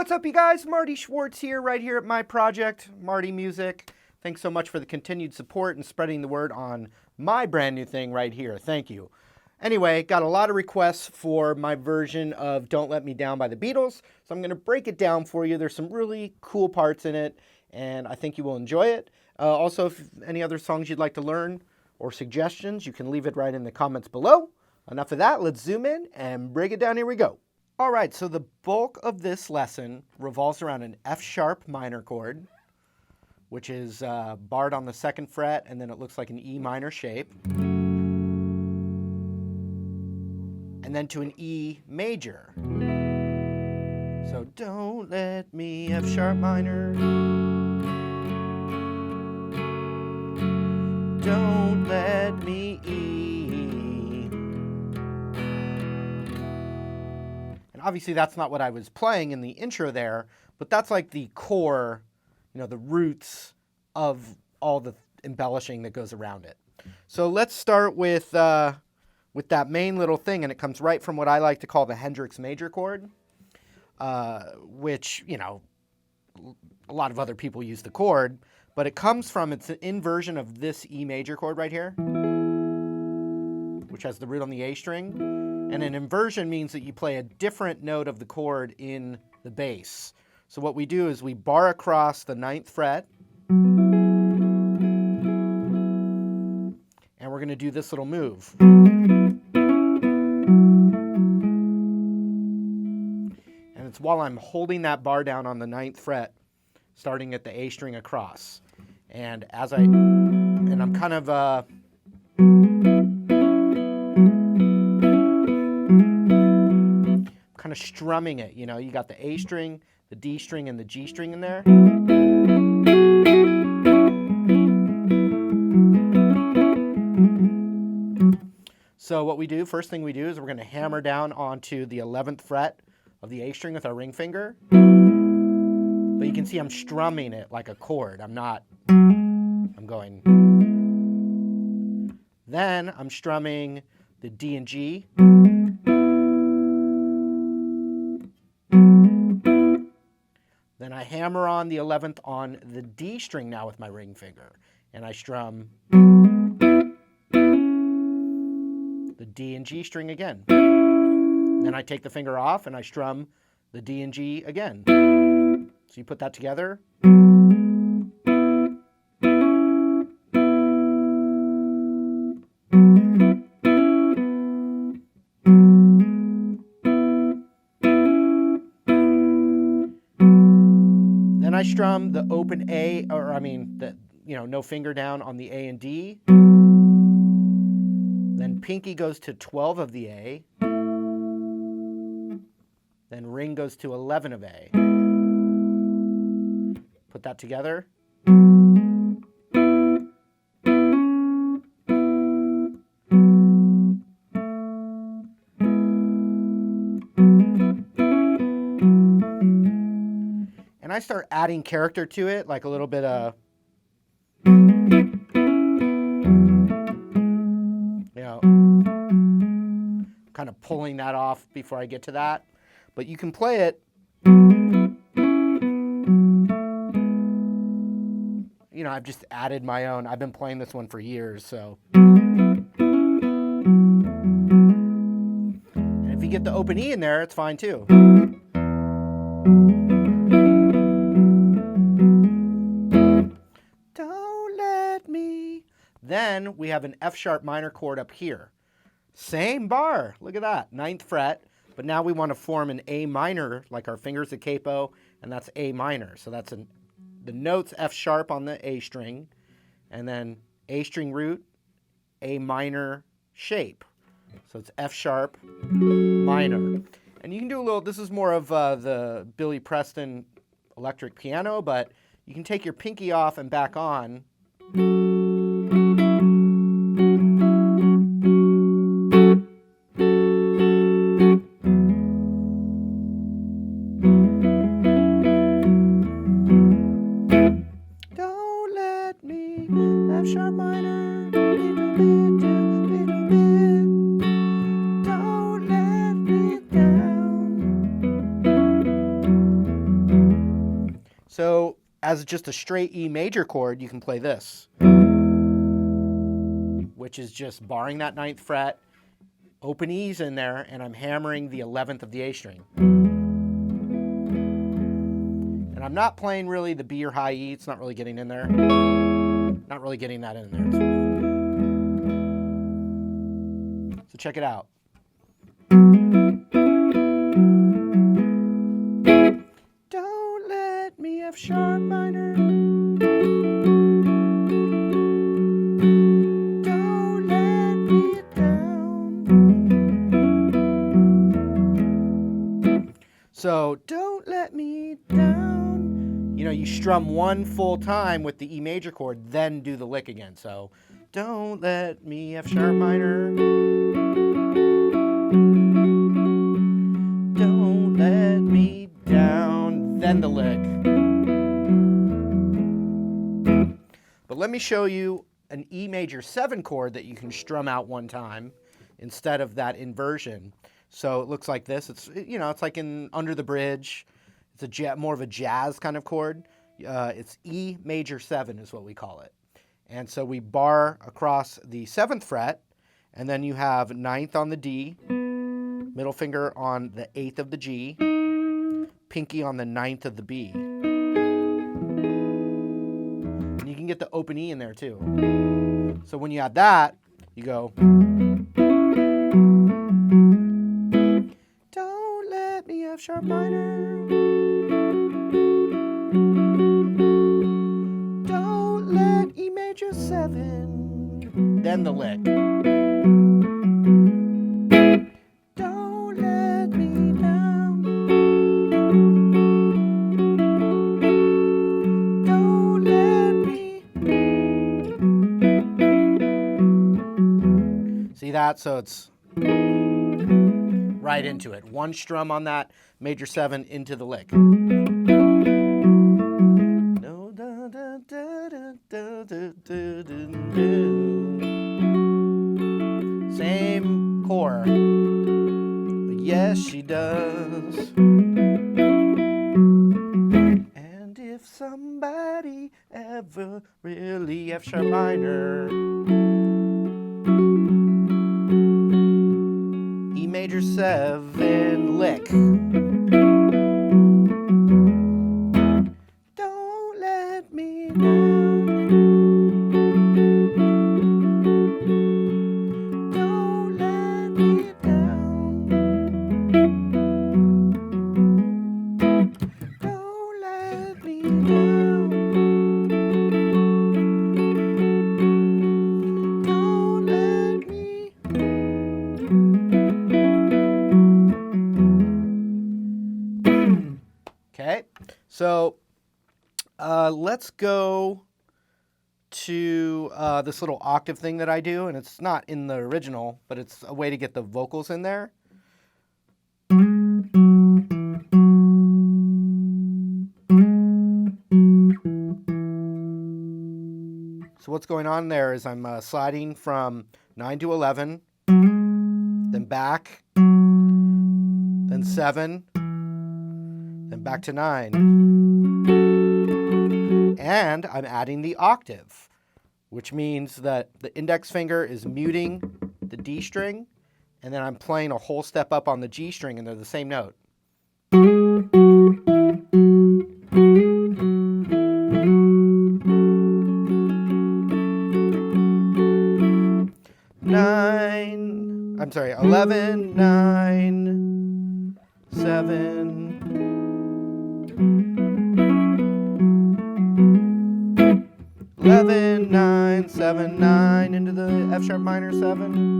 What's up, you guys? Marty Schwartz here, right here at my project, Marty Music. Thanks so much for the continued support and spreading the word on my brand new thing right here. Thank you. Anyway, got a lot of requests for my version of Don't Let Me Down by the Beatles, so I'm going to break it down for you. There's some really cool parts in it, and I think you will enjoy it. Also, if any other songs you'd like to learn or suggestions, you can leave it right in the comments below. Enough of that, let's zoom in and break it down. Here we go. All right, so the bulk of this lesson revolves around an F-sharp minor chord, which is barred on the 2nd fret, and then it looks like an E minor shape. And then to an E major. So don't let me F-sharp minor. Don't let me E. And obviously that's not what I was playing in the intro there, but that's like the core, the roots of all the embellishing that goes around it. So let's start with that main little thing, and it comes right from what I like to call the Hendrix major chord, which, a lot of other people use the chord, but it comes from, it's an inversion of this E major chord right here, which has the root on the A string. And an inversion means that you play a different note of the chord in the bass. So what we do is we bar across the 9th fret, and we're going to do this little move. And it's while I'm holding that bar down on the 9th fret, starting at the A string across. And I'm kind of strumming it, you got the A string, the D string, and the G string in there. So what we do, first thing we do is we're going to hammer down onto the 11th fret of the A string with our ring finger. But you can see I'm strumming it like a chord. I'm going. Then I'm strumming the D and G. Then I hammer on the 11th on the D string now with my ring finger. And I strum the D and G string again. Then I take the finger off and I strum the D and G again. So you put that together. Then I strum the open A, no finger down on the A and D. Then pinky goes to 12 of the A. Then ring goes to 11 of A. Put that together. And I start adding character to it, like a little bit of, kind of pulling that off before I get to that. But you can play it, I've just added my own. I've been playing this one for years, so. And if you get the open E in there, it's fine too. Don't let me. Then we have an F-sharp minor chord up here. Same bar. Look at that. 9th fret. But now we want to form an A minor, like our finger's a capo, and that's A minor. So that's the note's F sharp on the A string, and then A string root, A minor shape. So it's F sharp minor. And you can do a little, this is more of the Billy Preston electric piano, but you can take your pinky off and back on. F sharp minor, don't let me down. has just a straight E major chord, you can play this, which is just barring that 9th fret, open E's in there, and I'm hammering the 11th of the A string. And I'm not playing really the B or high E. It's not really getting in there. Not really getting that in there. So check it out. Don't let me F sharp minor. Don't let me down. So don't let me down. You know, you strum one full time with the E major chord, then do the lick again. So don't let me F sharp minor. Don't let me down, then the lick. But let me show you an E major 7 chord that you can strum out one time instead of that inversion. So it looks like this. It's, you know, it's like in Under the Bridge. It's a more of a jazz kind of chord. It's E major 7 is what we call it. And so we bar across the 7th fret, and then you have 9th on the D, middle finger on the 8th of the G, pinky on the 9th of the B. And you can get the open E in there too. So when you add that, you go, don't let me F sharp minor. Don't let E major 7. Then the lick. Don't let me down. Don't let me. See that? So it's right into it. One strum on that major 7 into the lick. Same chord. But yes, she does. And if somebody ever really F sharp minor, E major 7 lick. Don't let me down. Don't let me down. Don't let me down. Don't let me. Okay, so let's go to this little octave thing that I do, and it's not in the original, but it's a way to get the vocals in there. So what's going on there is I'm sliding from 9 to 11, then back, then 7, then back to 9. And I'm adding the octave, which means that the index finger is muting the D string, and then I'm playing a whole step up on the G string, and they're the same note. I'm sorry, 11, 9, 7, 11, 9, 7, 9 into the F sharp minor 7.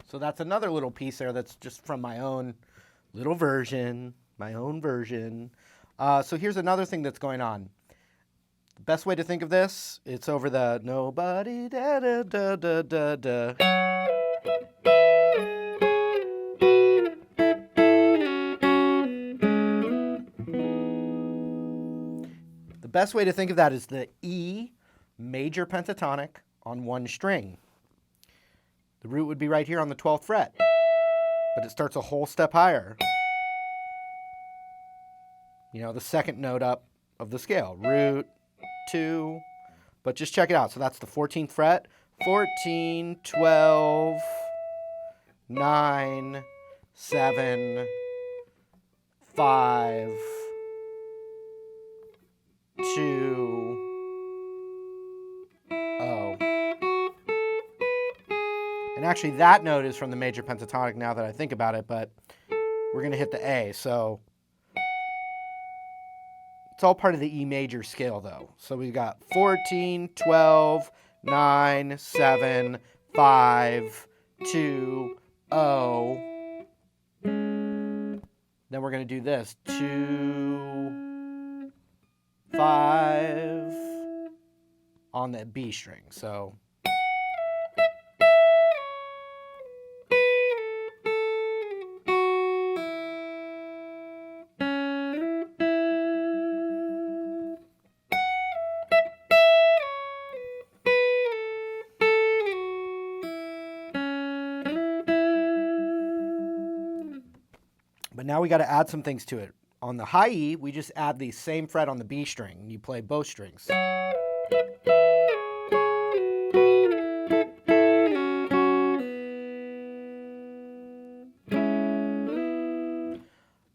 So that's another little piece there that's just from my own little version, my own version. So here's another thing that's going on. The best way to think of this, it's over the nobody da da da da da da. The best way to think of that is the E major pentatonic on one string. The root would be right here on the 12th fret, but it starts a whole step higher. You know, the second note up of the scale, root, 2, but just check it out. So that's the 14th fret, 14, 12, 9, 7, 5, 2, O. And actually that note is from the major pentatonic now that I think about it, but we're going to hit the A. So it's all part of the E major scale though. So we've got 14, 12, 9, 7, 5, 2, O. Then we're going to do this. 2, 5 on the B string. So but now we got to add some things to it. On the high E, we just add the same fret on the B string, and you play both strings.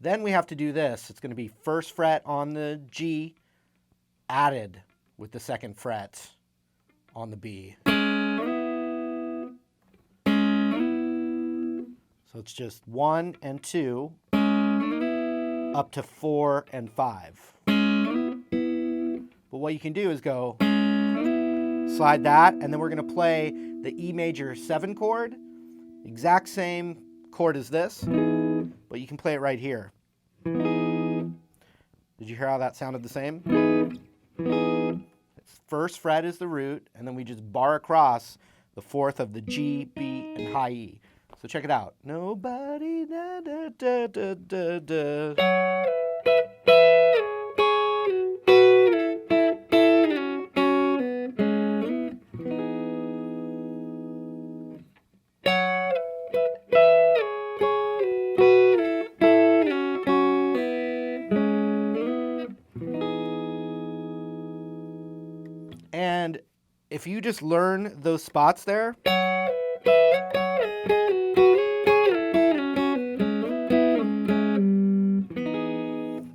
Then we have to do this. It's going to be first fret on the G added with the second fret on the B. So it's just 1 and 2 up to 4 and 5. But what you can do is go slide that, and then we're going to play the E major 7 chord, exact same chord as this, but you can play it right here. Did you hear how that sounded the same? First fret is the root, and then we just bar across the 4th of the G, B, and high E. So check it out. Nobody da da da da da da. And if you just learn those spots there,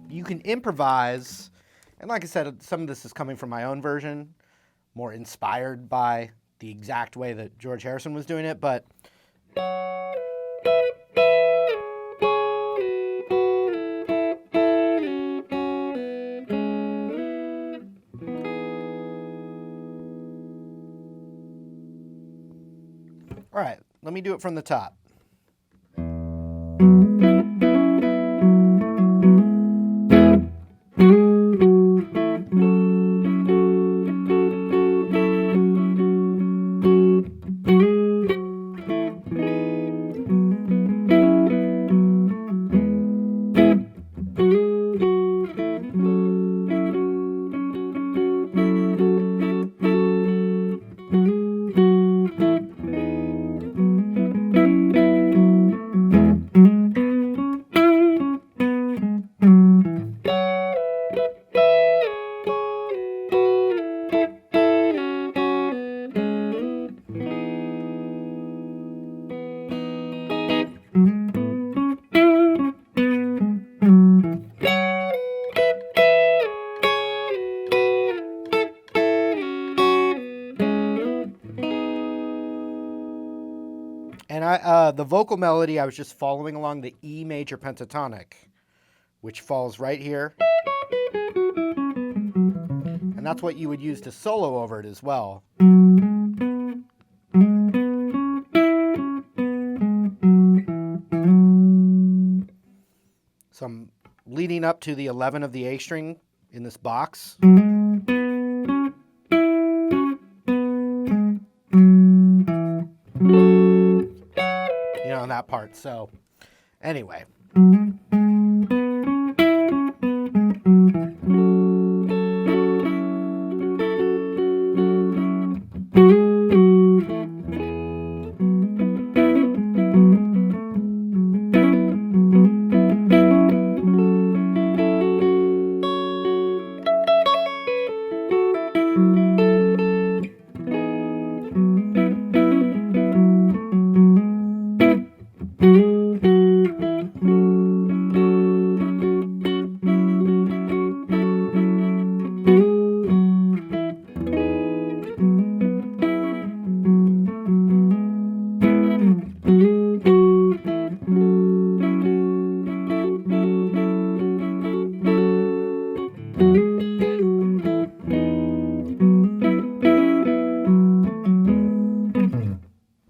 you can improvise. And like I said, some of this is coming from my own version, more inspired by the exact way that George Harrison was doing it, but all right, let me do it from the top. And the vocal melody, I was just following along the E major pentatonic, which falls right here. And that's what you would use to solo over it as well. So I'm leading up to the 11 of the A string in this box. And on that part. So anyway.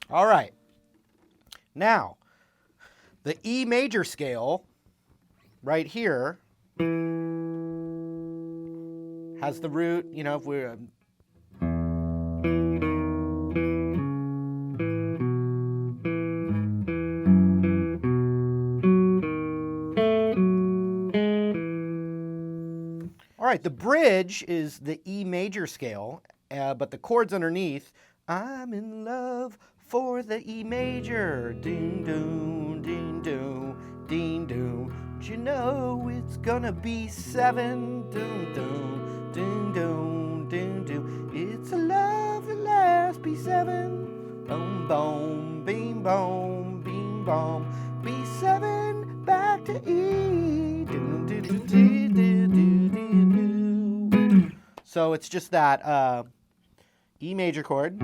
All right. Now, the E major scale right here has the root, you know, if we're all right, the bridge is the E major scale, but the chords underneath, I'm in love for the E major. Ding doon, ding doon, ding doon. Don't you know it's gonna be 7? Doon doon, ding doon, ding doon. It's a love that lasts. B7. Boom boom, beam boom, beam boom. B7 back to E. Doon doo doo doo doo doo doo doo. So it's just that E major chord.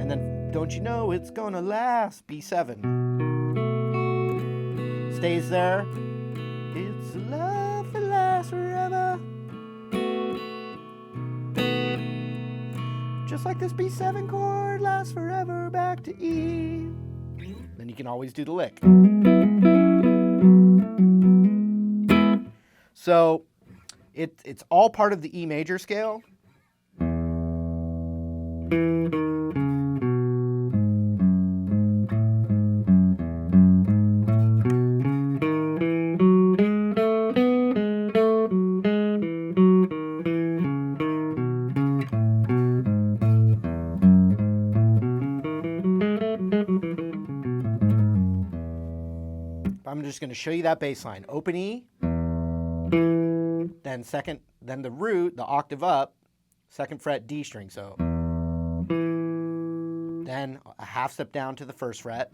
And then, don't you know it's gonna last? B7. Stays there. It's a love that lasts forever. Just like this B7 chord lasts forever, back to E. Then you can always do the lick. So it's all part of the E major scale. I'm just going to show you that bass line. Open E, then second, then the root, the octave up, 2nd fret D string. So then a half step down to the 1st fret.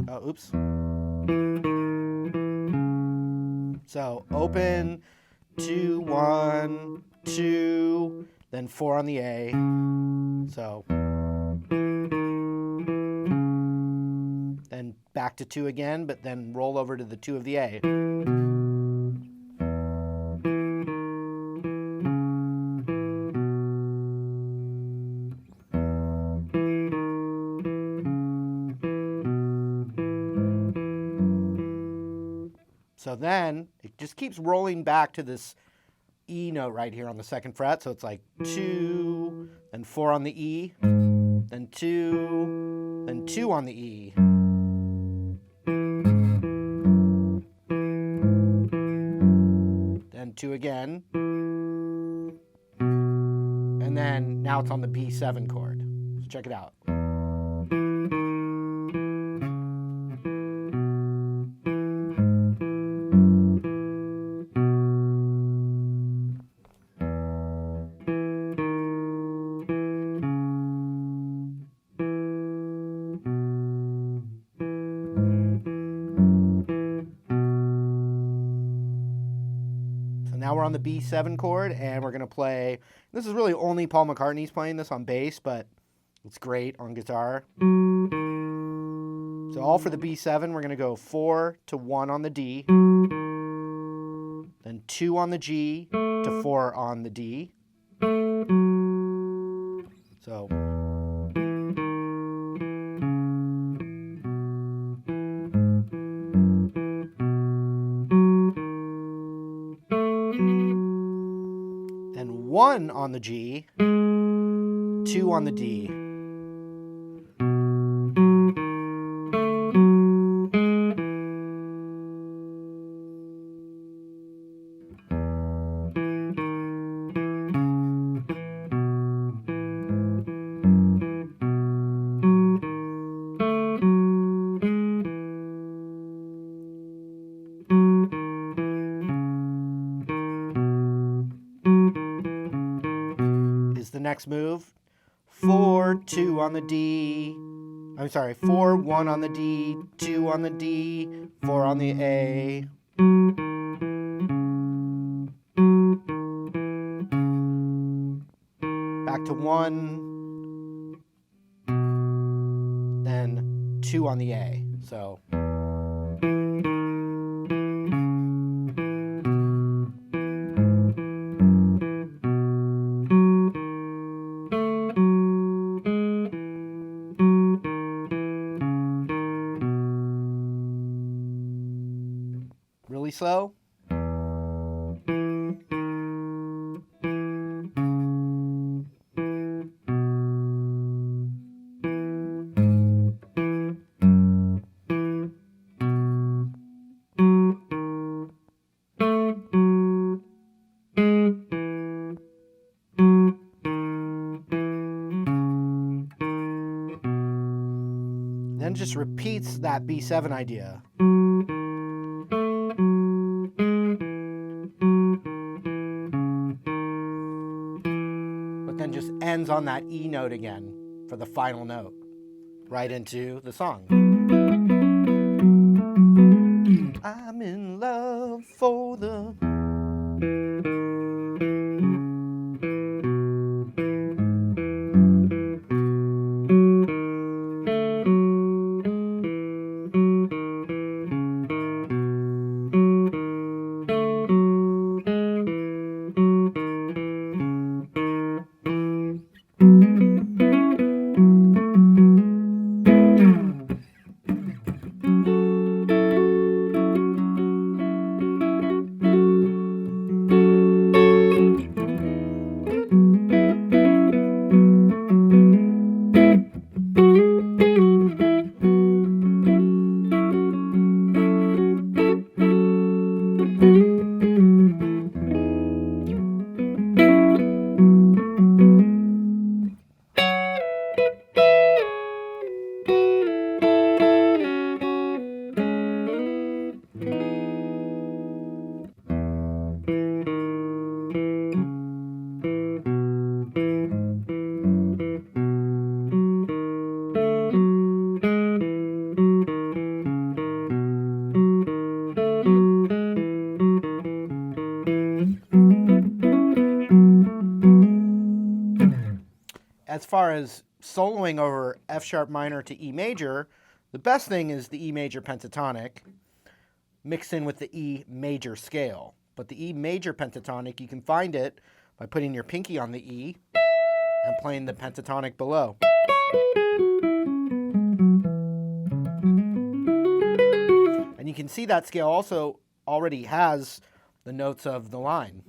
Oh, oops. So open, 2, 1, 2, then 4 on the A. So then back to 2 again, but then roll over to the 2 of the A. So then it just keeps rolling back to this E note right here on the 2nd fret. So it's like 2, then 4 on the E, then 2, then 2 on the E. Then 2 again. And then now it's on the B7 chord. So check it out. Now we're on the B7 chord, and we're going to play, this is really only Paul McCartney's playing this on bass, but it's great on guitar. So all for the B7, we're going to go 4 to 1 on the D, then 2 on the G to 4 on the D. So 1 on the G, 2 on the D. Is the next move. 4, 2 on the D. I'm sorry, 4, 1 on the D, 2 on the D, 4 on the A. Back to 1, then 2 on the A. So really slow. Then just repeats that B7 idea. But then just ends on that E note again for the final note, right into the song. I'm in love for the... As far as soloing over F sharp minor to E major, the best thing is the E major pentatonic mixed in with the E major scale. But the E major pentatonic, you can find it by putting your pinky on the E and playing the pentatonic below. And you can see that scale also already has the notes of the line.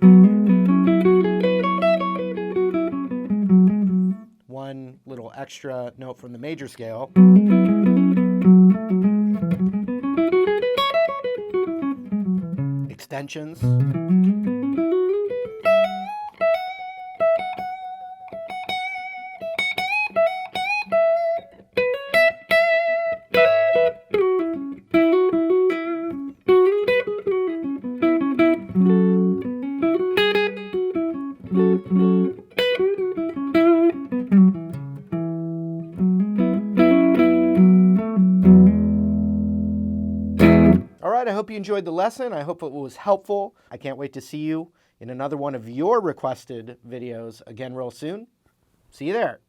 One little extra note from the major scale. Extensions. I hope you enjoyed the lesson. I hope it was helpful. I can't wait to see you in another one of your requested videos again real soon. See you there.